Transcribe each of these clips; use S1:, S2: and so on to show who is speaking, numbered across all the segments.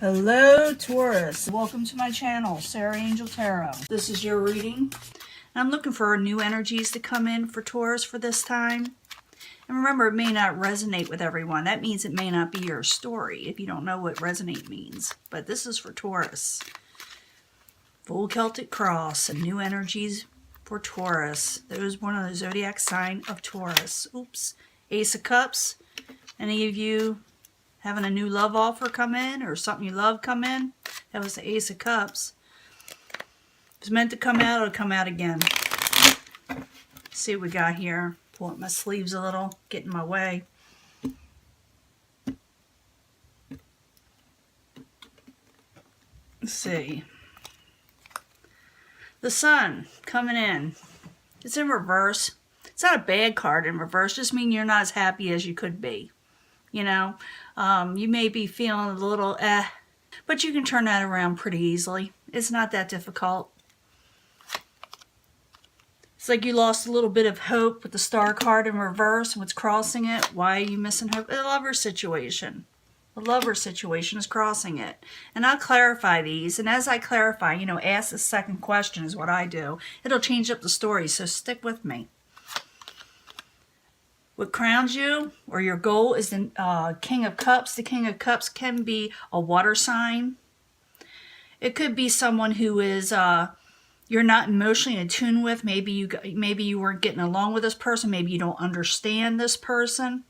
S1: Hello Taurus, welcome to my channel, Sarah Angel Tarot. This is your reading. I'm looking for new energies to come in for Taurus for this time. And remember, it may not resonate with everyone. That means it may not be your story if you don't know what resonate means. But this is for Taurus. Full Celtic cross and new energies for Taurus. There's one of the zodiac sign of Taurus. Oops. Ace of Cups. Any of you having a new love offer come in or something you love come in? That was the Ace of Cups. It's meant to come out, it'll come out again. Let's see what we got here. Pull up my sleeves a little, get in my way. Let's see. The Sun coming in. It's in reverse. It's not a bad card in reverse, just mean you're not as happy as you could be. You know, you may be feeling a little but you can turn that around pretty easily. It's not that difficult. It's like you lost a little bit of hope with the Star card in reverse. What's crossing it? Why are you missing hope? A lover situation. A lover situation is crossing it. And I'll clarify these. And as I clarify, you know, ask the second question is what I do. It'll change up the story, so stick with me. What crowns you, or your goal, is the King of Cups. The King of Cups can be a water sign. It could be someone who is you're not emotionally in tune with. Maybe you weren't getting along with this person. Maybe you don't understand this person,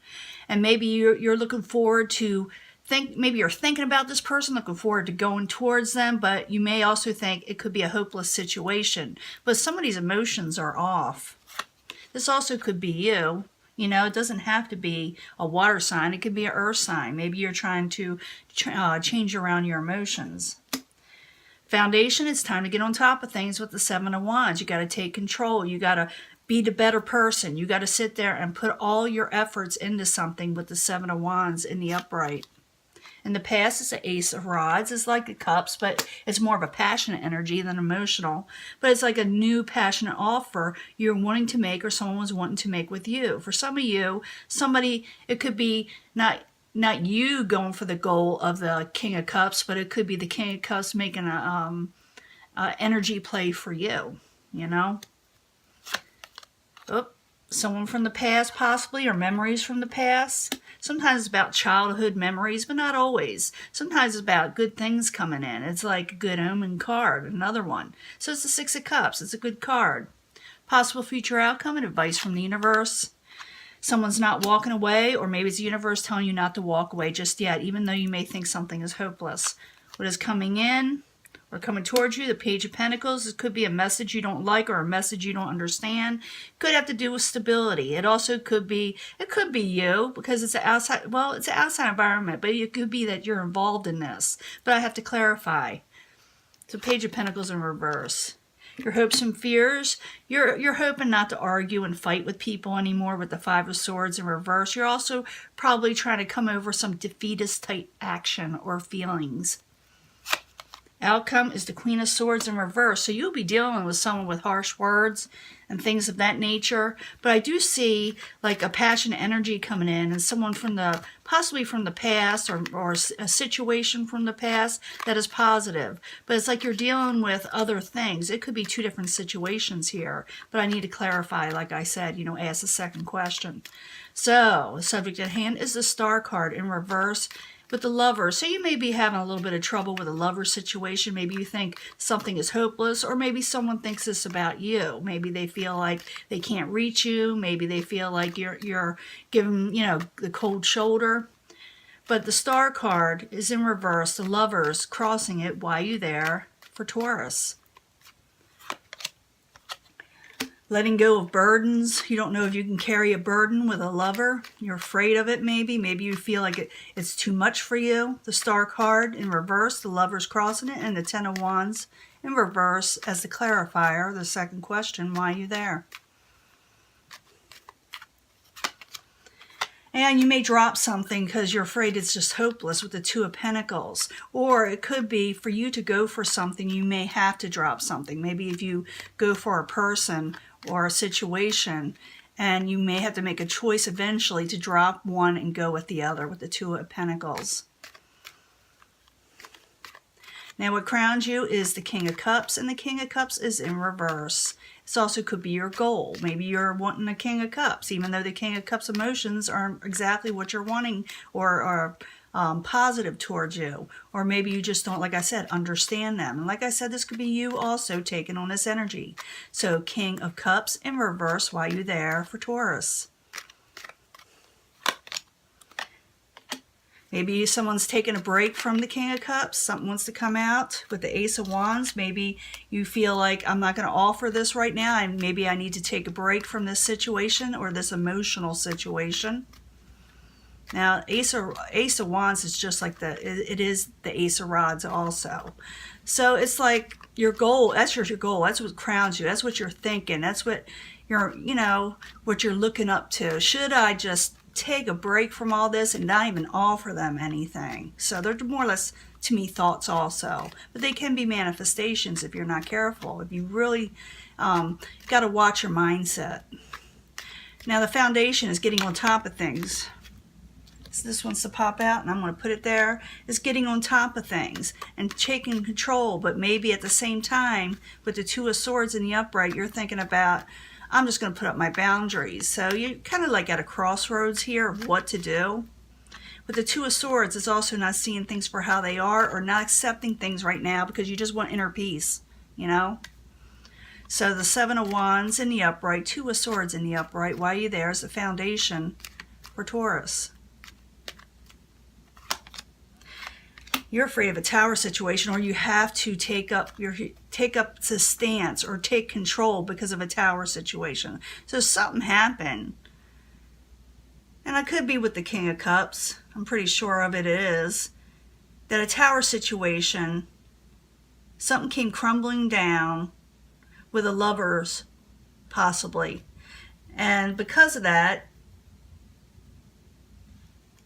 S1: and maybe you're looking forward to maybe you're thinking about this person, looking forward to going towards them. But you may also think it could be a hopeless situation. But somebody's emotions are off. This also could be you. You know, it doesn't have to be a water sign. It could be an earth sign. Maybe you're trying to change around your emotions. Foundation, it's time to get on top of things with the Seven of Wands. You got to take control. You got to be the better person. You got to sit there and put all your efforts into something with the Seven of Wands in the upright. In the past, it's the Ace of Rods. It's like the Cups, but it's more of a passionate energy than emotional. But it's like a new passionate offer you're wanting to make or someone was wanting to make with you. For some of you, it could be not you going for the goal of the King of Cups, but it could be the King of Cups making a energy play for you, you know? Oh, someone from the past possibly, or memories from the past. Sometimes it's about childhood memories, but not always. Sometimes it's about good things coming in. It's like a good omen card, another one. So it's the Six of Cups. It's a good card. Possible future outcome and advice from the universe. Someone's not walking away, or maybe it's the universe telling you not to walk away just yet, even though you may think something is hopeless. What is coming in or coming towards you? The Page of Pentacles. It could be a message you don't like or a message you don't understand. Could have to do with stability. It also could be you, because it's an outside, well, it's an outside environment, but it could be that you're involved in this. But I have to clarify. So Page of Pentacles in reverse. Your hopes and fears. You're hoping not to argue and fight with people anymore with the Five of Swords in reverse. You're also probably trying to come over some defeatist type action or feelings. Outcome is the Queen of Swords in reverse. So you'll be dealing with someone with harsh words and things of that nature. But I do see like a passionate energy coming in, and someone from possibly from the past, or a situation from the past that is positive. But it's like you're dealing with other things. It could be two different situations here. But I need to clarify, like I said, you know, ask the second question. So the subject at hand is the Star card in reverse with the Lover. So you may be having a little bit of trouble with a lover situation. Maybe you think something is hopeless, or maybe someone thinks this about you. Maybe they feel like they can't reach you. Maybe they feel like you're giving, you know, the cold shoulder. But the Star card is in reverse. The Lover's crossing it. Why are you there for Taurus? Letting go of burdens. You don't know if you can carry a burden with a lover. You're afraid of it maybe. Maybe you feel like it's too much for you. The Star card in reverse, the Lover's crossing it, and the Ten of Wands in reverse as the clarifier, the second question, why are you there? And you may drop something because you're afraid it's just hopeless with the Two of Pentacles. Or it could be for you to go for something, you may have to drop something. Maybe if you go for a person or a situation, and you may have to make a choice eventually to drop one and go with the other with the Two of Pentacles. Now what crowns you is the King of Cups, and the King of Cups is in reverse. This also could be your goal. Maybe you're wanting a King of Cups, even though the King of Cups emotions aren't exactly what you're wanting or are positive towards you. Or maybe you just don't, like I said, understand them. And like I said, this could be you also taking on this energy. So King of Cups in reverse while you're there for Taurus. Maybe someone's taking a break from the King of Cups. Something wants to come out with the Ace of Wands. Maybe you feel like, I'm not going to offer this right now, and maybe I need to take a break from this situation or this emotional situation. Now, Ace of Wands is just like it is the Ace of Rods also. So it's like your goal, that's your goal. That's what crowns you. That's what you're thinking. That's what you're, what you're looking up to. Should I just take a break from all this and not even offer them anything? So they're more or less, to me, thoughts also. But they can be manifestations if you're not careful. If you really got to watch your mindset. Now, the foundation is getting on top of things. So this wants to pop out, and I'm going to put it there. It's getting on top of things and taking control, but maybe at the same time, with the Two of Swords in the upright, you're thinking about, I'm just going to put up my boundaries. So you're kind of like at a crossroads here of what to do. With the Two of Swords, it's also not seeing things for how they are or not accepting things right now because you just want inner peace, So the Seven of Wands in the upright, Two of Swords in the upright, while you're there is the foundation for Taurus. You're afraid of a tower situation, or you have to take up the stance or take control because of a tower situation. So something happened. And it could be with the King of Cups. I'm pretty sure of it is. That a tower situation, something came crumbling down with the Lovers, possibly. And because of that,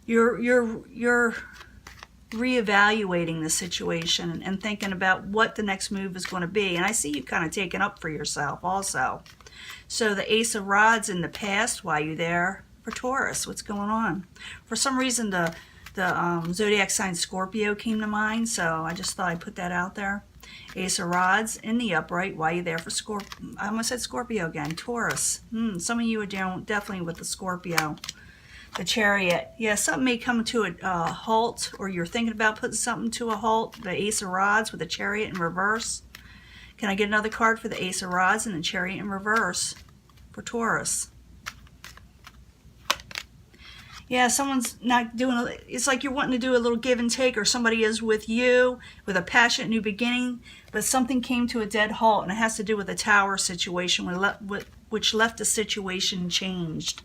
S1: you're reevaluating the situation and thinking about what the next move is going to be. And I see you kind of taking up for yourself also. So the Ace of Rods in the past while you're there for Taurus. What's going on? For some reason, the zodiac sign Scorpio came to mind, so I just thought I'd put that out there. Ace of Rods in the upright while you're there for Scorpio. I almost said Scorpio again. Taurus. Some of you are down definitely with the Scorpio. The Chariot. Yeah, something may come to a halt, or you're thinking about putting something to a halt. The Ace of Rods with the Chariot in reverse. Can I get another card for the Ace of Rods and the Chariot in reverse for Taurus? Yeah, someone's not doing, it's like you're wanting to do a little give and take, or somebody is with you with a passionate new beginning, but something came to a dead halt, and it has to do with the tower situation, which left the situation changed.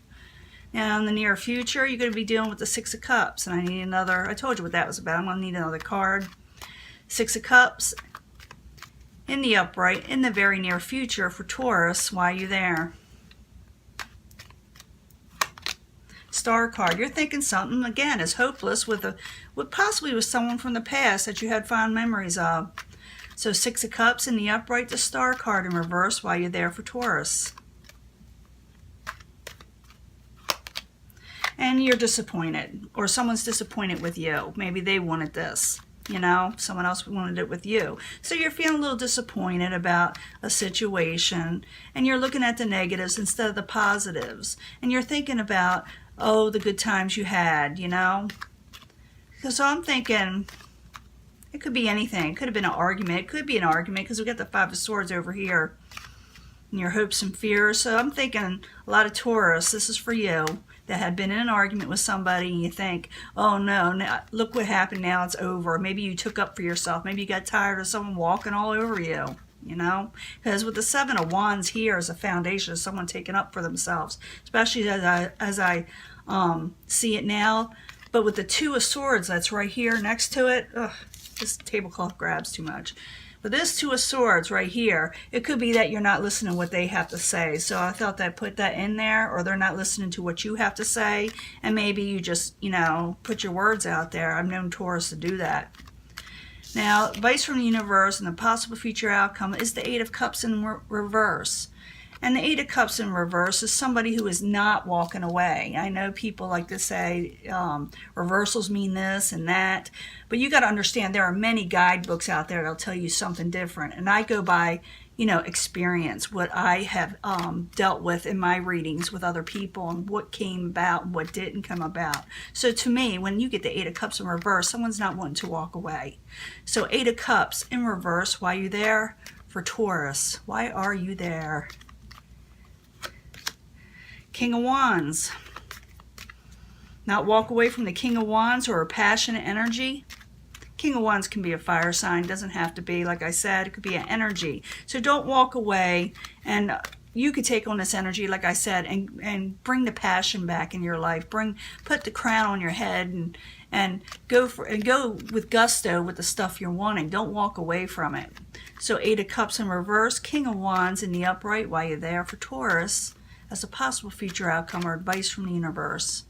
S1: Now, in the near future, you're going to be dealing with the Six of Cups. And I need another, I told you what that was about. I'm going to need another card. Six of Cups in the upright in the very near future for Taurus while you're there. Star card. You're thinking something, again, is hopeless with possibly with someone from the past that you had fond memories of. So Six of Cups in the upright, the Star card in reverse while you're there for Taurus. And you're disappointed, or someone's disappointed with you. Maybe they wanted this, someone else wanted it with you. So you're feeling a little disappointed about a situation, and you're looking at the negatives instead of the positives. And you're thinking about, the good times you had, So I'm thinking, it could be anything. It could have been an argument. It could be an argument because we got the Five of Swords over here. And your hopes and fears. So I'm thinking a lot of Taurus, this is for you, that had been in an argument with somebody, and you think, oh no, now, look what happened, now it's over. Maybe you took up for yourself. Maybe you got tired of someone walking all over you, Because with the Seven of Wands here is a foundation of someone taking up for themselves, especially as I see it now. But with the Two of Swords that's right here next to it, this tablecloth grabs too much. But this Two of Swords right here, it could be that you're not listening to what they have to say. So I thought I'd put that in there, or they're not listening to what you have to say. And maybe you just, put your words out there. I've known Taurus to do that. Now, advice from the universe and the possible future outcome is the Eight of Cups in reverse. And the Eight of Cups in reverse is somebody who is not walking away. I know people like to say reversals mean this and that, but you got to understand there are many guidebooks out there that'll tell you something different. And I go by, you know, experience, what I have dealt with in my readings with other people and what came about and what didn't come about. So to me, when you get the Eight of Cups in reverse, someone's not wanting to walk away. So Eight of Cups in reverse, why are you there? For Taurus, why are you there? King of Wands. Not walk away from the King of Wands or a passionate energy. King of Wands can be a fire sign, doesn't have to be, like I said, it could be an energy. So don't walk away, and you could take on this energy, like I said, and bring the passion back in your life. Put the crown on your head and go with gusto with the stuff you're wanting. Don't walk away from it. So Eight of Cups in reverse, King of Wands in the upright while you're there for Taurus as a possible future outcome or advice from the universe.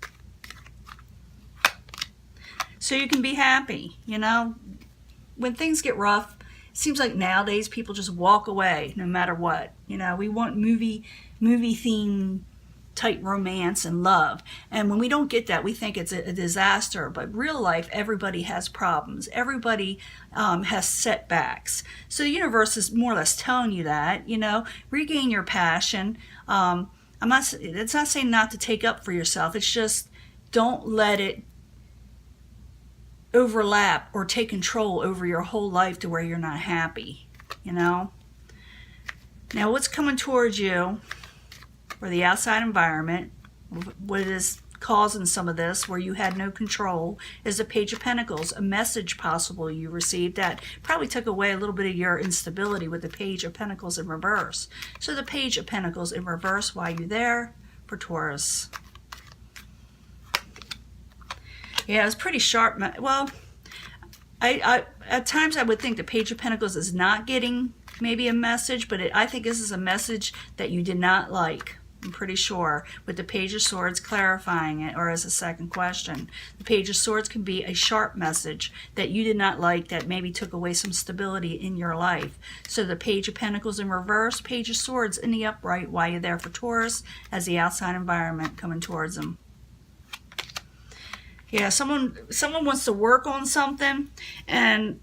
S1: So you can be happy, you know. When things get rough, it seems like nowadays people just walk away no matter what. You know, we want movie theme type romance and love. And when we don't get that, we think it's a disaster. But real life, everybody has problems. Everybody has setbacks. So the universe is more or less telling you that, you know, regain your passion. It's not saying not to take up for yourself. It's just don't let it overlap or take control over your whole life to where you're not happy, you know. Now what's coming towards you, or the outside environment, what is causing some of this where you had no control, is the Page of Pentacles, a message possible you received that probably took away a little bit of your instability with the Page of Pentacles in reverse. So the Page of Pentacles in reverse, why are you there? For Taurus. Yeah, it's pretty sharp. Well, I at times I would think the Page of Pentacles is not getting maybe a message, but I think this is a message that you did not like. I'm pretty sure, with the Page of Swords clarifying it, or as a second question. The Page of Swords can be a sharp message that you did not like, that maybe took away some stability in your life. So the Page of Pentacles in reverse, Page of Swords in the upright, while you're there for Taurus, as the outside environment coming towards them. Yeah, someone wants to work on something, and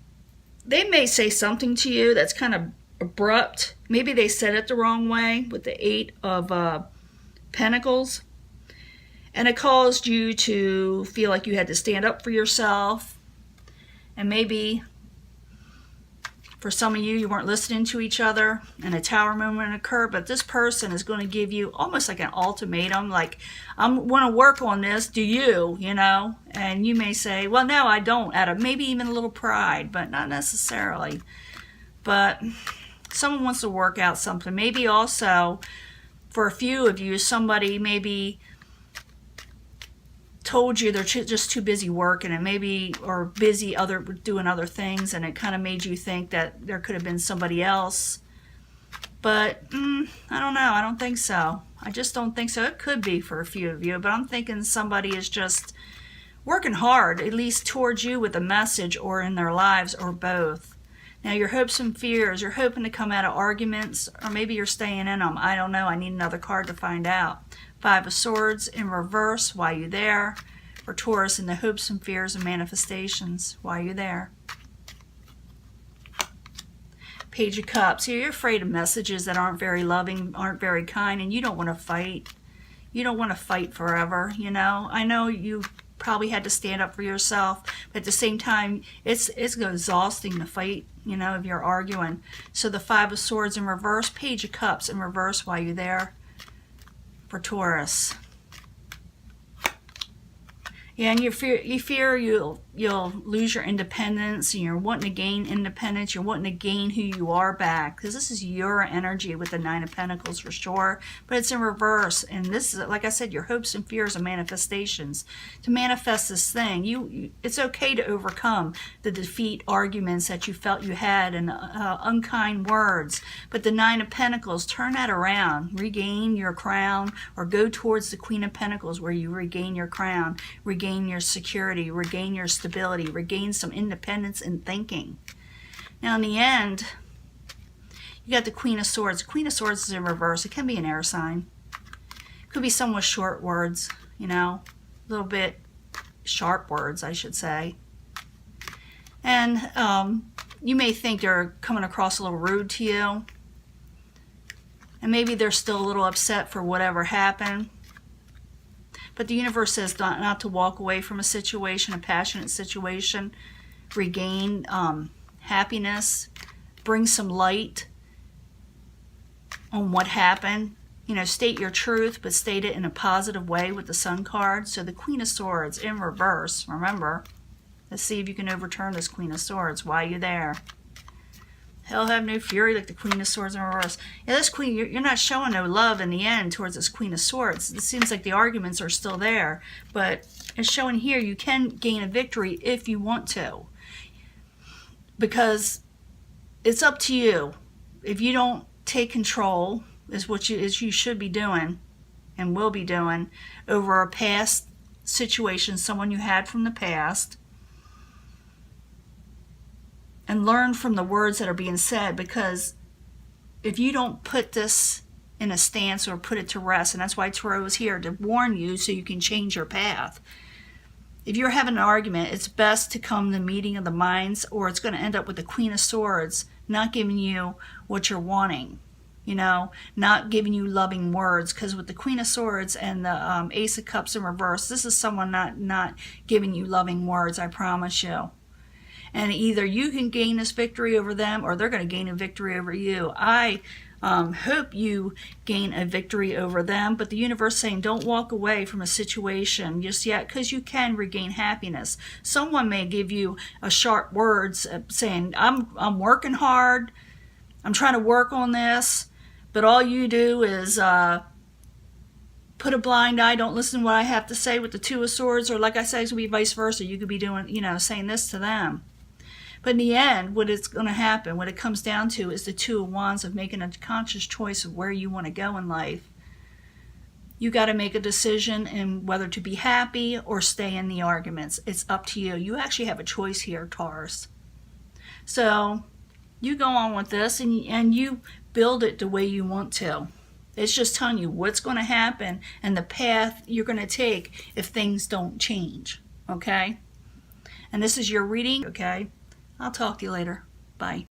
S1: they may say something to you that's kind of abrupt. Maybe they said it the wrong way with the Eight of Pentacles, and it caused you to feel like you had to stand up for yourself. And maybe for some of you, you weren't listening to each other and a tower moment occurred, but this person is going to give you almost like an ultimatum, like, I want to work on this, do you, you know? And you may say, well, no, I don't, out of maybe even a little pride, but not necessarily. But someone wants to work out something. Maybe also, for a few of you, somebody maybe told you they're just too busy working, and maybe, or busy doing other things, and it kind of made you think that there could have been somebody else. But I don't know. I don't think so. I just don't think so. It could be for a few of you, but I'm thinking somebody is just working hard, at least towards you, with a message, or in their lives, or both. Now, your hopes and fears, you're hoping to come out of arguments, or maybe you're staying in them. I don't know. I need another card to find out. Five of Swords in reverse, why are you there? For Taurus, in the hopes and fears and manifestations, why are you there? Page of Cups, you're afraid of messages that aren't very loving, aren't very kind, and you don't want to fight. You don't want to fight forever, you know. I know you probably had to stand up for yourself, but at the same time, it's exhausting to fight, you know, if you're arguing. So the Five of Swords in reverse, Page of Cups in reverse, why are you there? For Taurus. Yeah, and you fear you'll lose your independence, and you're wanting to gain independence, you're wanting to gain who you are back, because this is your energy with the Nine of Pentacles for sure, but it's in reverse. And this is, like I said, your hopes and fears and manifestations. To manifest this thing, it's okay to overcome the defeat arguments that you felt you had, and unkind words. But the Nine of Pentacles, turn that around, regain your crown, or go towards the Queen of Pentacles where you regain your crown, regain your security, regain your stability, regain some independence in thinking. Now in the end, You got the Queen of Swords. Queen of Swords is in reverse. It can be an air sign. Could be someone with short words, you know, a little bit sharp words, I should say. And you may think they're coming across a little rude to you. And maybe they're still a little upset for whatever happened. But the universe says not to walk away from a situation, a passionate situation. Regain happiness. Bring some light on what happened. You know, state your truth, but state it in a positive way with the Sun card. So the Queen of Swords in reverse, remember. Let's see if you can overturn this Queen of Swords. Why are you there? Hell have no fury like the Queen of Swords in reverse. Yeah, this Queen, you're not showing no love in the end towards this Queen of Swords. It seems like the arguments are still there. But it's showing here you can gain a victory if you want to. Because it's up to you. If you don't take control, is what you should be doing and will be doing over a past situation, someone you had from the past. And learn from the words that are being said, because if you don't put this in a stance or put it to rest, and that's why Tarot is here, to warn you so you can change your path. If you're having an argument, it's best to come to the meeting of the minds, or it's going to end up with the Queen of Swords not giving you what you're wanting. You know, not giving you loving words, because with the Queen of Swords and the Ace of Cups in reverse, this is someone not giving you loving words, I promise you. And either you can gain this victory over them, or they're going to gain a victory over you. I hope you gain a victory over them, but the universe saying don't walk away from a situation just yet, because you can regain happiness. Someone may give you a sharp words saying, I'm working hard, I'm trying to work on this, but all you do is put a blind eye, don't listen to what I have to say with the Two of Swords, or like I said, it could be vice versa. You could be doing, you know, saying this to them. But in the end, what is going to happen, what it comes down to, is the Two of Wands, of making a conscious choice of where you want to go in life. You got to make a decision in whether to be happy or stay in the arguments. It's up to you. You actually have a choice here, Taurus. So you go on with this, and you build it the way you want to. It's just telling you what's going to happen and the path you're going to take if things don't change. Okay? And this is your reading. Okay? I'll talk to you later. Bye.